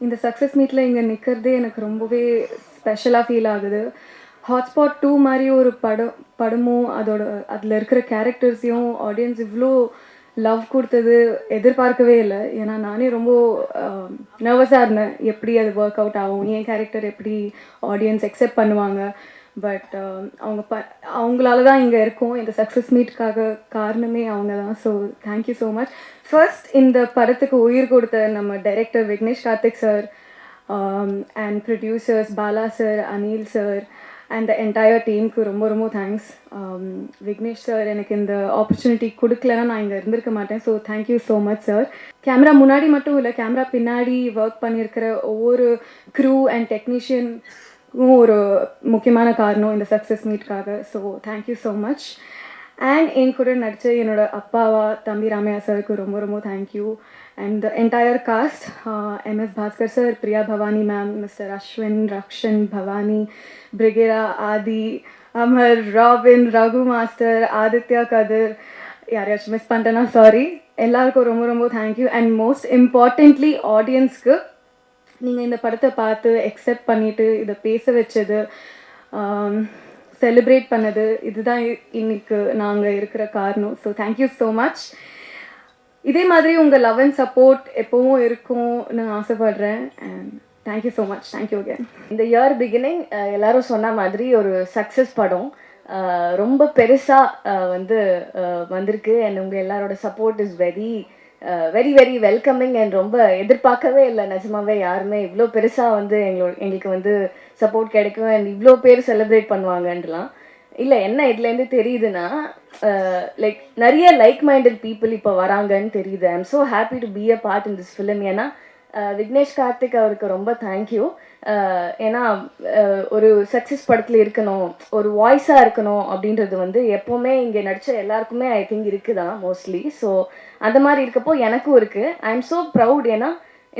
இந்த சக்ஸஸ் மீட்டில் இங்கே நிற்கிறதே எனக்கு ரொம்பவே ஸ்பெஷலாக ஃபீல் ஆகுது. ஹாட்ஸ்பாட் 2 மாதிரி ஒரு படமும் அதில் இருக்கிற கேரக்டர்ஸையும் ஆடியன்ஸ் இவ்வளோ லவ் கொடுத்தது எதிர்பார்க்கவே இல்லை. ஏன்னா நானே ரொம்ப நர்வஸாக இருந்தேன், எப்படி அது ஒர்க் அவுட் ஆகும், என் கேரக்டர் எப்படி ஆடியன்ஸ் அக்செப்ட் பண்ணுவாங்க. பட் அவங்களால தான் இங்கே இருக்கோம். இந்த சக்ஸஸ் மீட்டுக்காக காரணமே அவங்க தான். So thank you so much. First இந்த படத்துக்கு உயிர் கொடுத்த நம்ம director Vignesh Karthik sir and producers Bala sir, Anil sir and the entire டீமுக்கு ரொம்ப ரொம்ப தேங்க்ஸ். விக்னேஷ் சார் எனக்கு இந்த ஆப்பர்ச்சுனிட்டி கொடுக்கலன்னா நான் இங்கே இருந்திருக்க மாட்டேன். So thank you so much sir. Camera முன்னாடி மட்டும் இல்லை, கேமரா பின்னாடி ஒர்க் பண்ணியிருக்கிற ஒவ்வொரு க்ரூ அண்ட் டெக்னீஷியனுக்கும் ஒரு முக்கியமான காரணம் இந்த சக்ஸஸ் மீட்காக. So thank you so much. And என் கூட நடித்த என்னோட அப்பாவா தம்பி ராமையா சாருக்கு ரொம்ப ரொம்ப thank you. And the entire cast, MS Bhaskar sir, Priya Bhavani ma'am, mister Ashwin, Rakshan, Bhavani, பிரிகேரா, ஆதி, அமர், ராபின், ரகு மாஸ்டர், ஆதித்யா, கதிர், யாரையாச்சும் மிஸ் பண்ணிட்டேன்னா சாரி. எல்லாருக்கும் ரொம்ப ரொம்ப தேங்க்யூ. அண்ட் மோஸ்ட் இம்பார்ட்டண்ட்லி ஆடியன்ஸ்க்கு நீங்கள் இந்த படத்தை பார்த்து அக்செப்ட் பண்ணிவிட்டு இதை பேச வச்சது, செலிப்ரேட் பண்ணது, இதுதான் இன்னைக்கு நாங்கள் இருக்கிற காரணம். So thank you so much. இதே மாதிரி உங்கள் லவ் அண்ட் சப்போர்ட் எப்போவும் இருக்கும்னு ஆசைப்படுறேன். And thank you so much. Thank you again. இந்த இயர் பிகினிங் எல்லாரும் சொன்ன மாதிரி ஒரு சக்ஸஸ் படம் ரொம்ப பெருசாக வந்திருக்கு. அண்ட் உங்கள் எல்லாரோட support is very very very welcoming. And ரொம்ப எதிர்பார்க்கவே இல்லை நிஜமாவே யாருமே இவ்வளோ பெருசாக எங்களுக்கு சப்போர்ட் கிடைக்கும் அண்ட் இவ்வளோ பேர் செலிப்ரேட் பண்ணுவாங்கன்றலாம் இல்லை. என்ன இதுலேருந்து தெரியுதுன்னா லைக் நிறைய லைக் மைண்டட் பீப்புள் இப்போ வராங்கன்னு தெரியுது. ஐ am so happy to be a part in this film. ஏன்னா விக்னேஷ் கார்த்திக் அவருக்கு ரொம்ப தேங்க்யூ. ஏன்னா ஒரு சக்ஸஸ் படத்தில் இருக்கணும், ஒரு வாய்ஸாக இருக்கணும் அப்படின்றது எப்போவுமே இங்கே நடித்த எல்லாருக்குமே ஐ திங்க் இருக்குதான் மோஸ்ட்லி. ஸோ அந்த மாதிரி இருக்கப்போ எனக்கும் இருக்குது. ஐ எம் ஸோ ப்ரவுட். ஏன்னா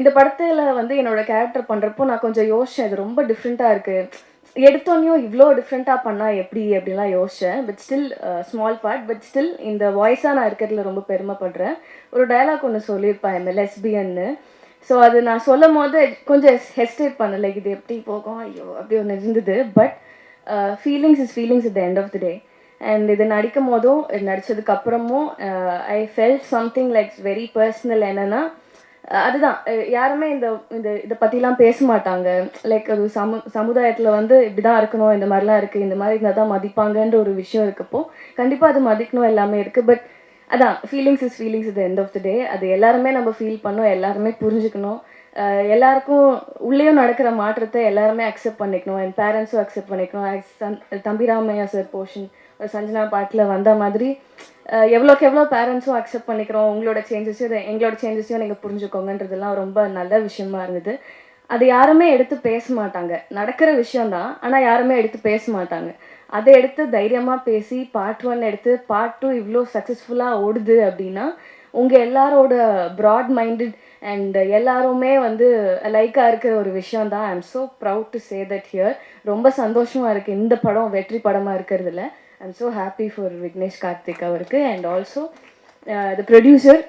இந்த படத்தில் என்னோடய கேரக்டர் பண்ணுறப்போ நான் கொஞ்சம் யோசித்தேன், இது ரொம்ப டிஃப்ரெண்ட்டாக இருக்குது, எடுத்தோன்னையும் இவ்வளோ டிஃப்ரெண்ட்டாக பண்ணால் எப்படி அப்படிலாம் யோசித்தேன். But still small part, but still இந்த வாய்ஸாக நான் இருக்கிறதுல ரொம்ப பெருமைப்படுறேன். ஒரு டயலாக் ஒன்று சொல்லியிருப்பேன், இந்த லெஸ்பியன்னு. ஸோ அது நான் சொல்லும் போது கொஞ்சம் ஹெஸ்டேட் பண்ண, லைக் இது எப்படி போகும் ஐயோ அப்படி ஒன்று இருந்தது. But feelings is feelings at the end of the day. And இது நடிக்கும் போதும் நடித்ததுக்கப்புறமும் I felt something like very personal. என்னென்னா அதுதான், யாருமே இதை பற்றிலாம் பேச மாட்டாங்க. லைக் அது சமுதாயத்தில் இப்படி தான் இருக்கணும், இந்த மாதிரிலாம் இருக்குது, இந்த மாதிரி இருந்தால் தான் மதிப்பாங்கன்ற ஒரு விஷயம் இருக்கப்போ கண்டிப்பாக அது மதிக்கணும், எல்லாமே இருக்குது. பட் அதான் feelings is feelings at the end of the day. அது எல்லாருமே நம்ம ஃபீல் பண்ணோம், எல்லாருமே புரிஞ்சுக்கணும். எல்லாருக்கும் உள்ளேயும் நடக்கிற மாற்றத்தை எல்லாருமே அக்செப்ட் பண்ணிக்கணும். என் பேரண்ட்ஸும் அக்செப்ட் பண்ணிக்கணும். தம்பி ராமையா சார் போர்ஷன் சஞ்சனா பாட்டில் வந்த மாதிரி எவ்வளோக்கு எவ்வளோ பேரண்ட்ஸும் அக்செப்ட் பண்ணிக்கிறோம், உங்களோட சேஞ்சஸையும் எங்களோட சேஞ்சஸையும் நீங்கள் புரிஞ்சுக்கோங்கன்றதுலாம் ரொம்ப நல்ல விஷயமா இருந்தது. அது யாருமே எடுத்து பேச மாட்டாங்க, நடக்கிற விஷயந்தான், ஆனால் யாருமே எடுத்து பேச மாட்டாங்க. அதை எடுத்து தைரியமாக பேசி பார்ட் 1 எடுத்து பார்ட் 2 இவ்வளோ சக்ஸஸ்ஃபுல்லாக ஓடுது அப்படின்னா உங்கள் எல்லாரோட ப்ராட் மைண்டட் அண்ட் எல்லாருமே லைக்காக இருக்கிற ஒரு விஷயம் தான். I am so proud to say that here. ரொம்ப சந்தோஷமாக இருக்குது இந்த படம் வெற்றி படமாக இருக்கிறதுல. I am so happy for Vignesh Karthik அவருக்கு. அண்ட் ஆல்சோ த ப்ரொடியூசர்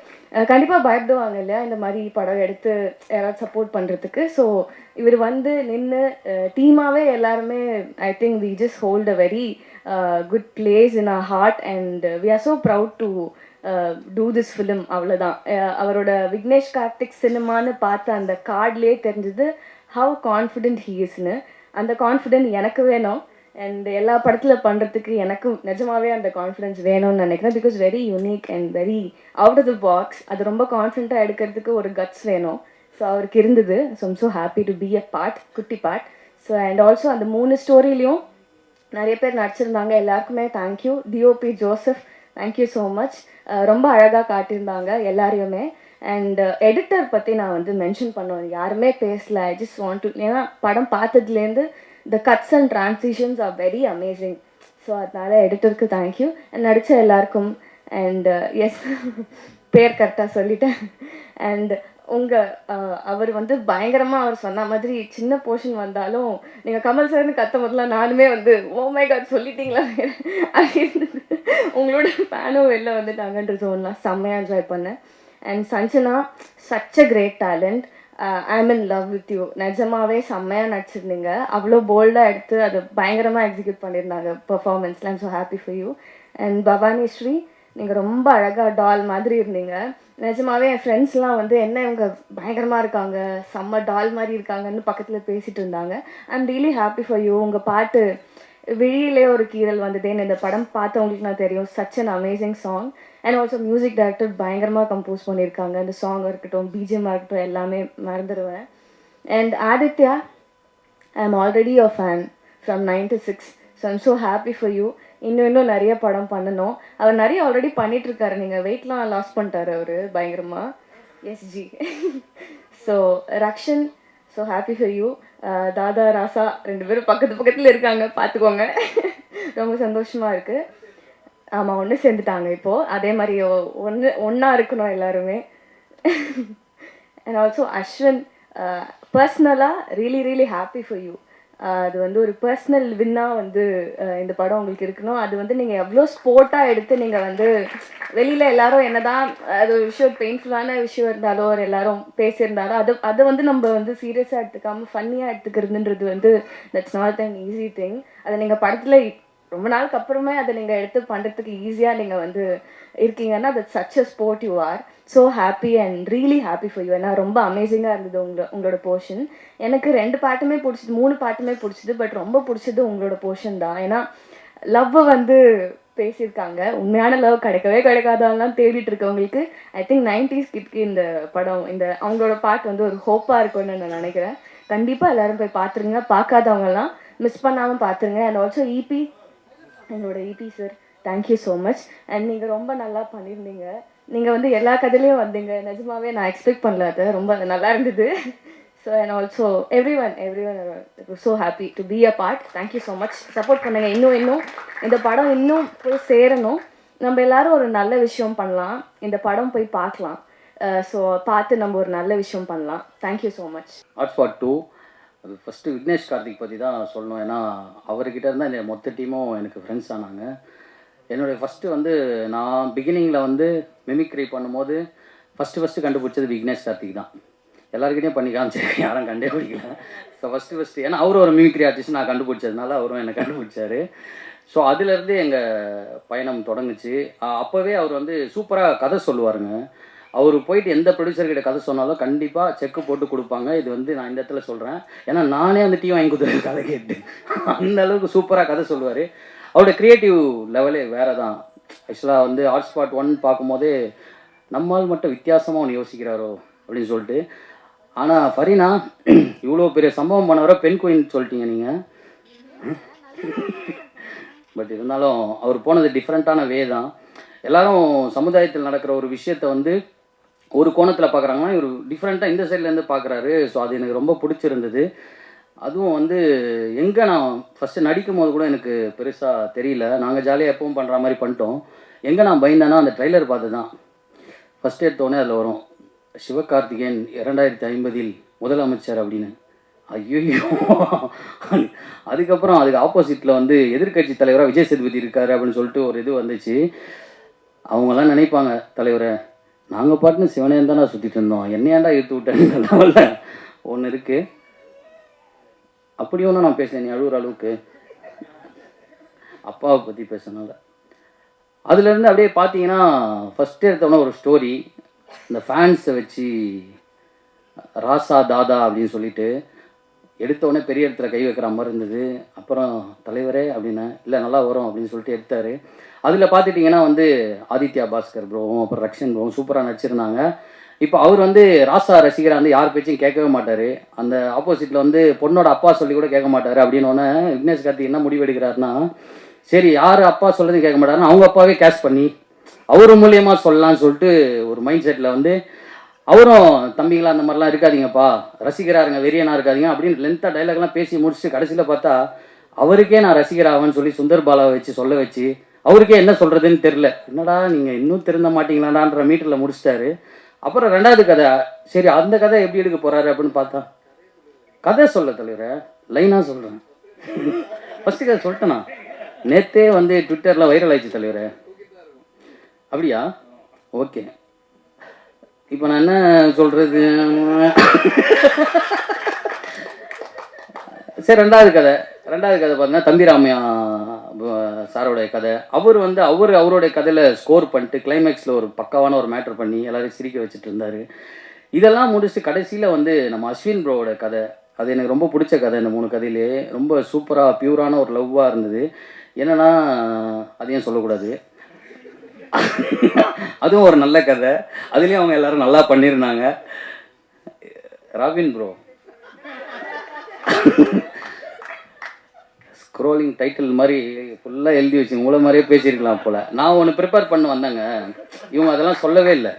கண்டிப்பாக பயப்படுவாங்க இல்லையா இந்த மாதிரி படம் எடுத்து யாராவது சப்போர்ட் பண்ணுறதுக்கு. ஸோ இவர் நின்று டீமாகவே எல்லாருமே I think we just hold a very good place in our heart and we are so proud to do this film. அவ்வளோதான். அவரோட விக்னேஷ் கார்த்திக் சினிமான்னு பார்த்த அந்த கார்ட்லேயே தெரிஞ்சது ஹவு கான்ஃபிடென்ட் ஹீ இஸ்னு. அந்த கான்ஃபிடென்ட் எனக்கு வேணும். அண்ட் எல்லா படத்தில் பண்ணுறதுக்கு எனக்கும் நிஜமாவே அந்த கான்ஃபிடென்ஸ் வேணும்னு நினைக்கிறேன். Because very unique and very out of the box. அது ரொம்ப கான்ஃபிடென்ட்டாக எடுக்கிறதுக்கு ஒரு கட்ஸ் வேணும். ஸோ அவருக்கு இருந்தது. So I'm so happy to be a part, குட்டி பார்ட். ஸோ அண்ட் ஆல்சோ அந்த 3 ஸ்டோரிலையும் நிறைய பேர் நடிச்சிருந்தாங்க. எல்லாருக்குமே thank you. DOP Joseph, thank you so much. ரொம்ப அழகாக காட்டியிருந்தாங்க எல்லாரையுமே. அண்ட் எடிட்டர் பற்றி நான் மென்ஷன் பண்ணுவேன், யாருமே பேசலை. ஐ ஜஸ்ட் வாண்ட் டு, ஏன்னா படம் பார்த்ததுலேருந்து the cuts and transitions are very amazing. So அதனால் எடிட்டருக்கு தேங்க்யூ. நடித்த எல்லாருக்கும். அண்ட் எஸ் பேர் கரெக்டாக சொல்லிட்டேன். அண்ட் அவர் பயங்கரமாக அவர் சொன்ன மாதிரி சின்ன போர்ஷன் வந்தாலும் நீங்கள் கமல் சார்னு கத்த முதல்ல நானுமே ஓ மை காட் சொல்லிட்டீங்களா அப்படின்னு உங்களோட ஃபேனும் வெளில வந்துட்டாங்கன்ற ஜோன்லாம் செம்மையாக என்ஜாய் பண்ணேன். And Sanjana such a great talent. I'm in love with you நிஜமாவே செம்மையாக நடிச்சிருந்தீங்க. அவ்வளோ போல்டாக எடுத்து அது பயங்கரமாக எக்ஸிக்யூட் பண்ணியிருந்தாங்க பெர்ஃபார்மன்ஸில். I'm so happy for you. And Bhavani Sri, நீங்கள் ரொம்ப அழகாக டால் மாதிரி இருந்தீங்க. நிஜமாவே என் ஃப்ரெண்ட்ஸ்லாம் வந்து என்ன இவங்க பயங்கரமாக இருக்காங்க, செம்ம டால் மாதிரி இருக்காங்கன்னு பக்கத்தில் பேசிகிட்டு இருந்தாங்க. I'm really happy for you. உங்கள் பாட்டு விழியிலே ஒரு கீறல் வந்ததேன்னு இந்த படம் பார்த்தவங்களுக்கு நான் தெரியும். Such an amazing song. And also music director பயங்கரமாக கம்போஸ் பண்ணியிருக்காங்க. இந்த சாங் இருக்கட்டும், பிஜிஎம்மாக இருக்கட்டும், எல்லாமே மறந்துடுவேன். அண்ட் ஆதித்யா, ஐ ஆம் already your fan from 96. So I'm so happy for you. இன்னும் நிறைய படம் பண்ணணும். அவர் நிறைய ஆல்ரெடி பண்ணிகிட்ருக்காரு. நீங்கள் வெயிட்லாம் லாஸ் பண்ணிட்டாரு அவர் பயங்கரமாக. எஸ்ஜி. So Rakshan, so happy for you. தாதா ராசா 2 பேரும் பக்கத்தில் இருக்காங்க, பார்த்துக்கோங்க. ரொம்ப சந்தோஷமாக இருக்குது. ஆமாம், ஒன்று சேர்ந்துட்டாங்க இப்போது. அதே மாதிரி ஒன்றா இருக்கணும் எல்லாருமே. அண்ட் ஆல்சோ அஸ்வின், பர்சனலாக ரியலி ஹாப்பி ஃபார் யூ. அது வந்து ஒரு பர்சனல் வின்னாக வந்து இந்த படம் உங்களுக்கு இருக்கணும். அது வந்து நீங்கள் எவ்வளோ ஸ்போர்ட்டாக எடுத்து நீங்கள் வந்து வெளியில் எல்லாரும் என்னதான் அது ஒரு விஷயம் பெயின்ஃபுல்லான விஷயம் இருந்தாலோ, ஒரு எல்லாரும் பேசியிருந்தாலும் அதை வந்து நம்ம வந்து சீரியஸாக எடுத்துக்காமல் ஃபன்னியாக எடுத்துக்கிறதுன்றது வந்து that's not an easy thing. அதை நீங்கள் படத்தில் ரொம்ப நாளுக்கு அப்புறமே அதை நீங்கள் எடுத்து பண்ணுறதுக்கு ஈஸியாக நீங்கள் வந்து இருக்கீங்கன்னா that such a sport you are. So happy and really happy for you. ஏன்னா ரொம்ப அமேசிங்காக இருந்தது உங்களோட போர்ஷன். எனக்கு 2 பாட்டுமே பிடிச்சிது, 3 பாட்டுமே பிடிச்சிது. பட் ரொம்ப பிடிச்சது உங்களோட போர்ஷன் தான். ஏன்னா லவ்வை வந்து பேசியிருக்காங்க. உண்மையான லவ் கிடைக்காதெல்லாம் தேடிட்டு இருக்கவங்களுக்கு ஐ திங்க் 90s கிட்க்கு இந்த படம், இந்த அவங்களோட பாட்டு வந்து ஒரு ஹோப்பாக இருக்கும்னு நான் நினைக்கிறேன். கண்டிப்பாக எல்லோரும் போய் பார்த்துருங்க. பார்க்காதவங்கலாம் மிஸ் பண்ணாமல் பார்த்துருங்க. அண்ட் ஆல்சோ இபி, என்னோட EB sir, thank you so much. And நீங்கள் ரொம்ப நல்லா பண்ணியிருந்தீங்க. நீங்கள் வந்து எல்லா கதையிலையும் வந்தீங்க. நிஜமாவே நான் எக்ஸ்பெக்ட் பண்ணல, அது ரொம்ப நல்லா இருந்தது. So and also every one so happy to be a part. Thank you so much. Support பண்ணுங்க. இன்னும் இந்த படம் இன்னும் போய் சேரணும். நம்ம எல்லாரும் ஒரு நல்ல விஷயம் பண்ணலாம். இந்த படம் போய் பார்க்கலாம். ஸோ பார்த்து நம்ம ஒரு நல்ல விஷயம் பண்ணலாம். Thank you so much. ஹாட்ஸ்பாட் 2 அது ஃபஸ்ட்டு விக்னேஷ் கார்த்திக் பற்றி தான் சொல்லணும். ஏன்னா அவர்கிட்ட இருந்தால் இந்த மொத்த டீமும் எனக்கு ஃப்ரெண்ட்ஸ் ஆனாங்க. என்னுடைய ஃபஸ்ட்டு வந்து நான் பிகினிங்கில் வந்து மிமிக்ரி பண்ணும்போது ஃபஸ்ட்டு கண்டுபிடிச்சது விக்னேஷ் கார்த்திக் தான். எல்லாருக்கிட்டையும் பண்ணி காமிச்சிருக்கேன், யாரும் கண்டே பிடிக்கல. ஸோ ஃபஸ்ட்டு ஏன்னா அவரும் ஒரு மிமிக்ரி ஆர்டிஸ்ட், நான் கண்டுபிடிச்சதுனால அவரும் என்னை கண்டுபிடிச்சாரு. ஸோ அதுலேருந்து எங்கள் பயணம் தொடங்குச்சு. அப்போவே அவர் வந்து சூப்பராக கதை சொல்லுவாருங்க. அவர் போயிட்டு எந்த ப்ரொடியூசர்கிட்ட கதை சொன்னாலும் கண்டிப்பாக செக்கு போட்டு கொடுப்பாங்க. இது வந்து நான் இந்த இடத்துல சொல்கிறேன், ஏன்னா நானே அந்த டீ வாங்கி கொடுத்துருக்கேன் கதை கேட்டு. அந்த அளவுக்கு சூப்பராக கதை சொல்லுவார். அவருடைய க்ரியேட்டிவ் லெவலே வேறு தான். ஆக்சுவலாக வந்து ஹாட்ஸ்பாட் 1 பார்க்கும்போதே நம்மால் மட்டும் வித்தியாசமாக ஒன்று யோசிக்கிறாரோ அப்படின்னு சொல்லிட்டு. ஆனால் ஃபரீனா, இவ்வளோ பெரிய சம்பவம் பண்ணவரை பெண் குயின் சொல்லிட்டீங்க நீங்கள். பட் இருந்தாலும் அவர் போனது டிஃப்ரெண்ட்டான வே தான். எல்லாரும் சமுதாயத்தில் நடக்கிற ஒரு விஷயத்தை வந்து ஒரு கோணத்தில் பார்க்குறாங்கன்னா இவர் டிஃப்ரெண்ட்டாக இந்த சைட்லேருந்து பார்க்குறாரு. ஸோ அது எனக்கு ரொம்ப பிடிச்சிருந்தது. அதுவும் வந்து எங்கே நான் ஃபஸ்ட்டு நடிக்கும் போது கூட எனக்கு பெருசாக தெரியல. நாங்கள் ஜாலியாக எப்பவும் பண்ணுற மாதிரி பண்ணிட்டோம். எங்கே நான் பயந்தேன்னா அந்த ட்ரைலர் பார்த்து தான். ஃபஸ்ட் எடுத்தோடனே அதில் வரும் சிவகார்த்திகேயன் 2050 முதலமைச்சர் அப்படின்னு. ஐயோ, அதுக்கப்புறம் அதுக்கு ஆப்போசிட்டில் வந்து எதிர்கட்சி தலைவராக விஜய் சேதுபதி இருக்காரு அப்படின்னு சொல்லிட்டு ஒரு இது வந்துச்சு. அவங்களாம் நினைப்பாங்க, தலைவரை நாங்கள் பாட்டுன்னு சிவனேன்னு தானே சுற்றிட்டு இருந்தோம், என்னையாண்டா இழுத்து விட்டேன்னு லெவலில் ஒன்று இருக்குது. அப்படி ஒன்றும் நான் பேசுகிறேன், நீ அழுகிற அளவுக்கு அப்பாவை பற்றி பேசுனால. அதுலேருந்து அப்படியே பார்த்தீங்கன்னா ஃபஸ்ட்டு எடுத்தோன்னே ஒரு ஸ்டோரி, இந்த ஃபேன்ஸை வச்சு ராசா தாதா அப்படின்னு சொல்லிட்டு எடுத்தோடனே பெரிய இடத்துல கை வைக்கிற மாதிரி இருந்தது. அப்புறம் தலைவரே அப்படின்னா இல்லை நல்லா வரும் அப்படின்னு சொல்லிட்டு எடுத்தார். அதில் பார்த்துட்டிங்கன்னா வந்து ஆதித்யா பாஸ்கர் ப்ரோவும் அப்புறம் ரக்ஷன் ப்ரோவும் சூப்பராக நடிச்சிருந்தாங்க. இப்போ அவர் வந்து ராசா ரசிகராக வந்து யார் பேச்சையும் கேட்கவே மாட்டார். அந்த ஆப்போசிட்டில் வந்து பொண்ணோட அப்பா சொல்லி கூட கேட்க மாட்டார். அப்படின்னு விக்னேஷ் கார்த்திக் என்ன முடிவு எடுக்கிறாருன்னா, சரி யார் அப்பா சொல்கிறதும் கேட்க மாட்டாருன்னா அவங்க அப்பாவே கேஷ் பண்ணி அவர் மூலியமாக சொல்லலான்னு சொல்லிட்டு ஒரு மைண்ட் செட்டில் வந்து அவரும் தம்பிங்களா அந்த மாதிரிலாம் இருக்காதிங்கப்பா, ரசிகராருங்க, வெறியனா இருக்காதிங்க அப்படின்னு லென்த்தாக டைலாக்லாம் பேசி முடிச்சுட்டு கடைசியில் பார்த்தா அவருக்கே நான் ரசிகராகன்னு சொல்லி சுந்தர் பாலாவை வச்சு சொல்ல வச்சு அவருக்கே என்ன சொல்கிறதுன்னு தெரில. என்னடா நீங்கள் இன்னும் திருந்த மாட்டீங்களாடான்ற மீட்டரில் முடிச்சிட்டாரு. அப்புறம் 2வது கதை, சரி அந்த கதை எப்படி எடுக்க போகிறாரு அப்படின்னு பார்த்தா கதை சொல்ல தலைவரை லைனாக சொல்கிறேன். ஃபஸ்ட்டு கதை சொல்லிட்டேண்ணா, நேற்றே வந்து ட்விட்டரில் வைரல் ஆயிடுச்சு தலைவரை. அப்படியா? ஓகே. இப்போ நான் என்ன சொல்கிறது, சரி ரெண்டாவது கதை பார்த்தீங்கன்னா தம்பிராமையா சாரோடைய கதை. அவருடைய கதையில் ஸ்கோர் பண்ணிட்டு கிளைமேக்ஸில் ஒரு பக்காவான ஒரு மேட்ரு பண்ணி எல்லாரையும் சிரிக்க வச்சுட்டு இருந்தார். இதெல்லாம் முடிச்சுட்டு கடைசியில் நம்ம அஸ்வின் ப்ரோவோட கதை, அது எனக்கு ரொம்ப பிடிச்ச கதை. இந்த 3 கதையிலே ரொம்ப சூப்பராக பியூரான ஒரு லவ்வாக இருந்தது. என்னென்னா அதையும் சொல்லக்கூடாது, அதுவும் ஒரு நல்ல கதை. அதுலேயும் அவங்க எல்லாரும் நல்லா பண்ணியிருந்தாங்க. ராபின் ப்ரோ ஸ்க்ரோலிங் டைட்டில் மாதிரி ஃபுல்லாக எழுதி வச்சு உங்களை மாதிரியே பேசியிருக்கலாம் போல். நான் ஒன்று ப்ரிப்பேர் பண்ண வந்தேங்க, இவங்க அதெல்லாம் சொல்லவே இல்லை.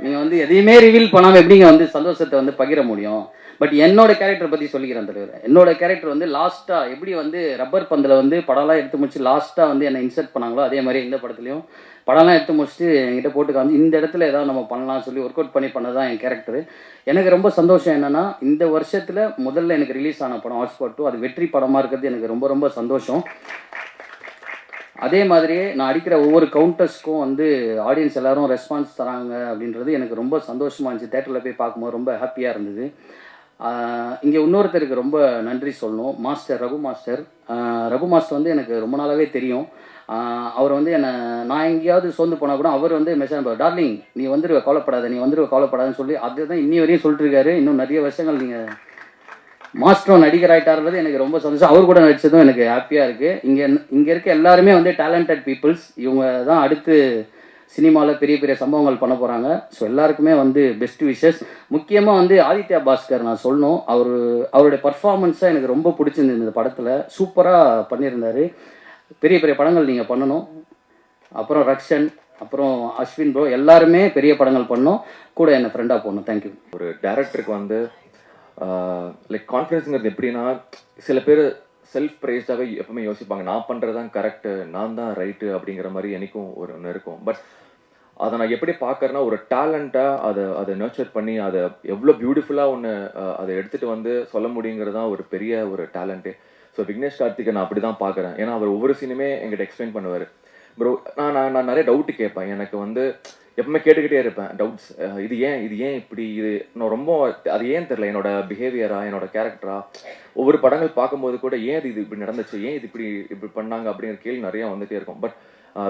நீங்கள் எதையுமே ரிவீல் பண்ணாமல் எப்படிங்க சந்தோஷத்தை பகிர முடியும்? பட் என்னோட கேரக்டர் பற்றி சொல்லிக்கிறேன் தலைவர். என்னோட கேரக்டர் லாஸ்ட்டாக எப்படி ரப்பர் பந்தில் படம்லாம் எடுத்து முடிச்சு லாஸ்ட்டாக என்னை இன்சர்ட் பண்ணாங்களோ அதே மாதிரி இந்த படத்துலையும் படம்லாம் எடுத்து முடிச்சுட்டு என்கிட்ட போட்டு காமிச்சு இந்த இடத்துல ஏதாவது நம்ம பண்ணலாம்னு சொல்லி ஒர்க் அவுட் பண்ணி பண்ணதான் என் கேரக்டர். எனக்கு ரொம்ப சந்தோஷம் என்னென்னா இந்த வருஷத்தில் முதல்ல எனக்கு ரிலீஸ் ஆன படம் ஹாட்ஸ்பாட் 2 அது வெற்றி படமாக இருக்கிறது எனக்கு ரொம்ப ரொம்ப சந்தோஷம். அதே மாதிரியே நான் அடிக்கிற ஒவ்வொரு கவுண்டர்ஸ்க்கும் ஆடியன்ஸ் எல்லாரும் ரெஸ்பான்ஸ் தராங்க அப்படின்றது எனக்கு ரொம்ப சந்தோஷமாக இருந்துச்சு. தேட்டரில் போய் பார்க்கும்போது ரொம்ப ஹாப்பியாக இருந்தது. இங்கே இன்னொருத்தருக்கு ரொம்ப நன்றி சொல்லணும், ரகு மாஸ்டர் எனக்கு ரொம்ப நாளாகவே தெரியும். அவர் என்னை நான் எங்கேயாவது சோர்ந்து போனால் கூட அவர் மெசேஜ் பண்ணுவார், டார்லிங் நீ கவலைப்படாதுன்னு சொல்லி அதுதான் இன்னி வரையும் சொல்லிட்டு இருக்காரு. இன்னும் நிறைய வருஷங்கள் நீங்கள் மாஸ்டரும் நடிகர் ஆகிட்டார்றது எனக்கு ரொம்ப சந்தோஷம். அவர் கூட நடித்ததும் எனக்கு ஹாப்பியாக இருக்குது. இங்கே இருக்க எல்லாருமே டேலண்டட் பீப்புள்ஸ். இவங்க தான் அடுத்து சினிமாவில் பெரிய பெரிய சம்பவங்கள் பண்ண போகிறாங்க. ஸோ எல்லாருக்குமே பெஸ்ட் விஷஸ். முக்கியமாக ஆதித்யா பாஸ்கர் நான் சொல்லணும், அவருடைய பர்ஃபார்மன்ஸை எனக்கு ரொம்ப பிடிச்சிருந்தது. இந்த படத்தில் சூப்பராக பண்ணியிருந்தார். பெரிய பெரிய படங்கள் நீங்கள் பண்ணணும். அப்புறம் ரக்ஷன், அப்புறம் அஸ்வின் ப்ரோ எல்லாருமே பெரிய படங்கள் பண்ணோம், கூட என்னை ஃப்ரெண்டாக போகணும். தேங்க்யூ. ஒரு டேரக்டருக்கு லைக் கான்ஃபிடன்ஸுங்கிறது எப்படின்னா, சில பேர் செல்ஃப் ப்ரைஸ்டாகவே எப்பவுமே யோசிப்பாங்க, நான் பண்ணுறது தான் கரெக்டு, நான் தான் ரைட்டு அப்படிங்கிற மாதிரி எனக்கும் ஒன்று இருக்கும். பட் அதை நான் எப்படி பார்க்குறேன்னா, ஒரு டேலண்ட்டாக அதை நர்ச்சர் பண்ணி அதை எவ்வளோ பியூட்டிஃபுல்லாக அதை எடுத்துகிட்டு சொல்ல முடியுங்கிறது தான் ஒரு பெரிய ஒரு டேலண்ட்டு. ஸோ விக்னேஷ் கார்த்திகை நான் அப்படி தான் பார்க்குறேன். ஏன்னா அவர் ஒவ்வொரு சீனுமே எங்கிட்ட எக்ஸ்பிளைன் பண்ணுவார். ப்ரோ நான் நிறைய டவுட்டு கேட்பேன். எனக்கு எப்பவுமே கேட்டுக்கிட்டே இருப்பேன் டவுட்ஸ். இது ஏன் இப்படி, இது நான் ரொம்ப அது ஏன் தெரில, என்னோட பிஹேவியரா, என்னோட கேரக்டரா, ஒவ்வொரு படங்கள் பார்க்கும்போது கூட ஏன் இது இப்படி நடந்துச்சு, ஏன் இது இப்படி பண்ணாங்க அப்படிங்கிற கேள்வி நிறையா வந்துகிட்டே இருக்கும். பட்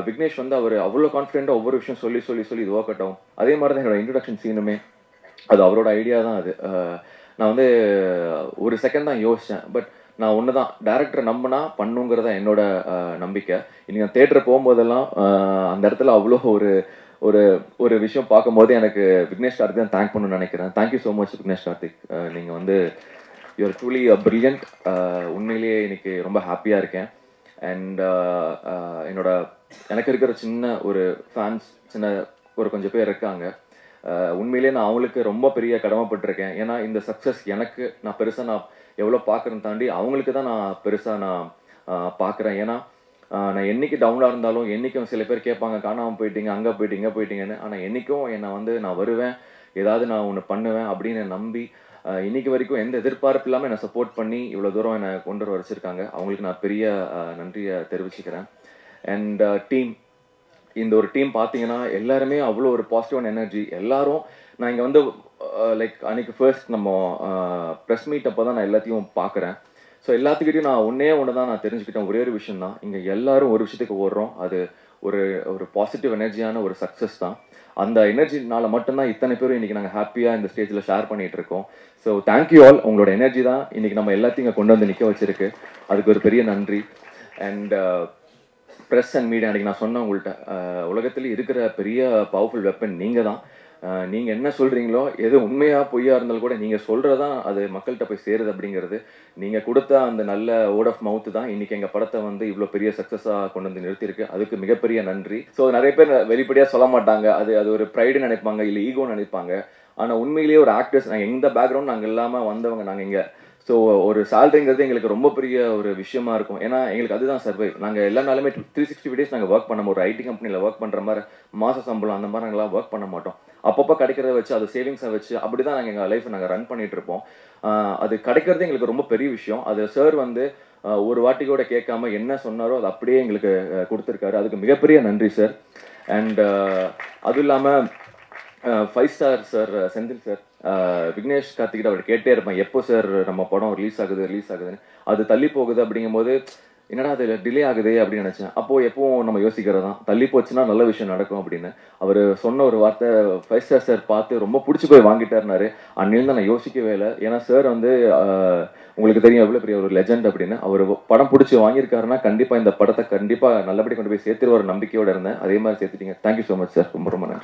விக்னேஷ் அவர் அவ்வளோ கான்ஃபிடென்ட்டாக ஒவ்வொரு விஷயம் சொல்லி இது ஒர்க் அவுட் ஆகும். அதே மாதிரி தான் என்னோட இன்ட்ரடக்ஷன் சீனுமே அது அவரோட ஐடியா தான். அது நான் ஒரு செகண்ட் தான் யோசித்தேன். பட் நான் ஒன்று தான், டேரக்டரை நம்பினா பண்ணுங்கிறத என்னோட நம்பிக்கை. இன்னைக்கு நான் தேட்டர் போகும்போதெல்லாம் அந்த இடத்துல அவ்வளோ ஒரு விஷயம் பார்க்கும்போது எனக்கு விக்னேஷ் கார்த்திக் தான் தேங்க் பண்ணணும்னு நினைக்கிறேன். Thank you so much Vignesh Karthik. நீங்கள் யூஆர் ட்ரூலி பிரில்லியன்ட். உண்மையிலேயே இன்னைக்கு ரொம்ப ஹாப்பியாக இருக்கேன். அண்ட் எனக்கு இருக்கிற சின்ன ஒரு ஃபேன்ஸ், கொஞ்சம் பேர் இருக்காங்க. உண்மையிலேயே நான் அவங்களுக்கு ரொம்ப பெரிய கடமைப்பட்டிருக்கேன். ஏன்னா இந்த சக்ஸஸ் நான் பெருசாக நான் எவ்வளோ பார்க்குறேன்னு தாண்டி அவங்களுக்கு தான் நான் பெருசாக பார்க்குறேன். ஏன்னா நான் என்றைக்கு டவுனாக இருந்தாலும், என்றைக்கும் சில பேர் கேட்பாங்க காணாமல் போயிட்டீங்க, அங்கே போயிட்டீங்க இங்கே போயிட்டீங்கன்னு. ஆனால் என்றைக்கும் என்னை நான் வருவேன், ஏதாவது நான் ஒன்று பண்ணுவேன் அப்படின்னு நம்பி இன்னைக்கு வரைக்கும் எந்த எதிர்பார்ப்பு இல்லாமல் என்னை சப்போர்ட் பண்ணி இவ்வளோ தூரம் என்னை கொண்டு வர வச்சுருக்காங்க. அவங்களுக்கு நான் பெரிய நன்றியை தெரிவிச்சுக்கிறேன். அண்ட் இந்த ஒரு டீம் பார்த்தீங்கன்னா எல்லாருமே அவ்வளோ ஒரு பாசிட்டிவான எனர்ஜி. எல்லாரும் நான் இங்கே லைக் அன்றைக்கி ஃபர்ஸ்ட் நம்ம ப்ரெஸ் மீட் அப்போ தான் நான் எல்லாத்தையும் பார்க்குறேன். ஸோ எல்லாத்துக்கிட்டையும் நான் ஒன்று தான் நான் தெரிஞ்சுக்கிட்டேன். ஒரே ஒரு விஷயம் தான், இங்கே எல்லாரும் ஒரு விஷயத்துக்கு ஓடுறோம். அது ஒரு பாசிட்டிவ் எனர்ஜியான ஒரு சக்ஸஸ் தான். அந்த எனர்ஜினால மட்டும்தான் இத்தனை பேரும் இன்றைக்கி நாங்கள் ஹாப்பியாக இந்த ஸ்டேஜில் ஷேர் பண்ணிகிட்டு இருக்கோம். So thank you all. உங்களோட எனர்ஜி தான் இன்றைக்கி நம்ம எல்லாத்தையும் இங்கே கொண்டு நிற்க வச்சுருக்கு. அதுக்கு ஒரு பெரிய நன்றி. அண்ட் ப்ரெஸ் அண்ட் மீடியா, அன்றைக்கி நான் சொன்னேன் உங்கள்கிட்ட, உலகத்தில் இருக்கிற பெரிய பவர்ஃபுல் வெப்பன் நீங்கள் தான். நீங்கள் என்ன சொல்கிறீங்களோ, எது உண்மையாக பொய்யா இருந்தாலும் கூட நீங்கள் சொல்கிறதான் அது மக்கள்கிட்ட போய் சேருது. அப்படிங்கிறது நீங்கள் கொடுத்த அந்த நல்ல வேர்ட் ஆஃப் மவுத்து தான் இன்றைக்கி எங்கள் படத்தை இவ்வளோ பெரிய சக்ஸஸாக கொண்டு நிறுத்தியிருக்கு. அதுக்கு மிகப்பெரிய நன்றி. ஸோ நிறைய பேர் வெளிப்படையாக சொல்ல மாட்டாங்க, அது ஒரு ப்ரைடு நினைப்பாங்க, இல்லை ஈகோன்னு நினைப்பாங்க. ஆனால் உண்மையிலேயே ஒரு ஆக்டர்ஸ், நாங்கள் எந்த பேக்ரவுண்ட் நாங்கள் இல்லாமல் வந்தவங்க நாங்கள் இங்கே. ஸோ ஒரு சேலரிங்கிறது எங்களுக்கு ரொம்ப பெரிய ஒரு விஷயமா இருக்கும். ஏன்னா எங்களுக்கு அதுதான் சர்வைவ். நாங்கள் எல்லா நாளுமே 365 days நாங்கள் ஒர்க் பண்ண, ஒரு ஐடி கம்பெனியில் ஒர்க் பண்ணுற மாதிரி மாத சம்பளம் அந்த மாதிரி நாங்கள்லாம் ஒர்க் பண்ண மாட்டோம். அப்பப்போ கிடைக்கிறத வச்சு, அது சேவிங்ஸை வச்சு அப்படி தான் நாங்கள் எங்கள் லைஃப்பை நாங்கள் ரன் பண்ணிட்டு இருப்போம். அது கிடைக்கிறது எங்களுக்கு ரொம்ப பெரிய விஷயம். அது சார் ஒரு வாட்டி கூட கேட்காம என்ன சொன்னாரோ அது அப்படியே எங்களுக்கு கொடுத்துருக்காரு. அதுக்கு மிகப்பெரிய நன்றி சார். அண்ட் அதுவும் இல்லாமல் 5 star sir, Senthil sir, Vignesh கார்த்திகிட்ட அவர் கேட்டே இருப்பேன், எப்போ சார் நம்ம படம் ரிலீஸ் ஆகுதுன்னு. அது தள்ளி போகுது அப்படிங்கும்போது என்னடா அது டிலே ஆகுதே அப்படின்னு நினச்சேன். அப்போது எப்பவும் நம்ம யோசிக்கிறது தான், தள்ளி போச்சுன்னா நல்ல விஷயம் நடக்கும் அப்படின்னு. அவர் சொன்ன ஒரு வார்த்தை 5 ஸ்டார் சார் பார்த்து ரொம்ப பிடிச்சி போய் வாங்கிட்டாருனாரு. அன்னிலேருந்து நான் யோசிக்கவே இல்லை. ஏன்னா சார் வந்து உங்களுக்கு தெரியும் எவ்வளோ பெரிய ஒரு லெஜெண்ட் அப்படின்னு. அவர் படம் பிடிச்சி வாங்கியிருக்காருன்னா கண்டிப்பாக இந்த படத்தை கண்டிப்பாக நல்லபடி கொண்டு போய் சேர்த்துருவார் நம்பிக்கையோடு இருந்தேன். அதே மாதிரி சேர்த்துட்டீங்க. Thank you so much sir. ரொம்ப ரொம்ப நன்றி.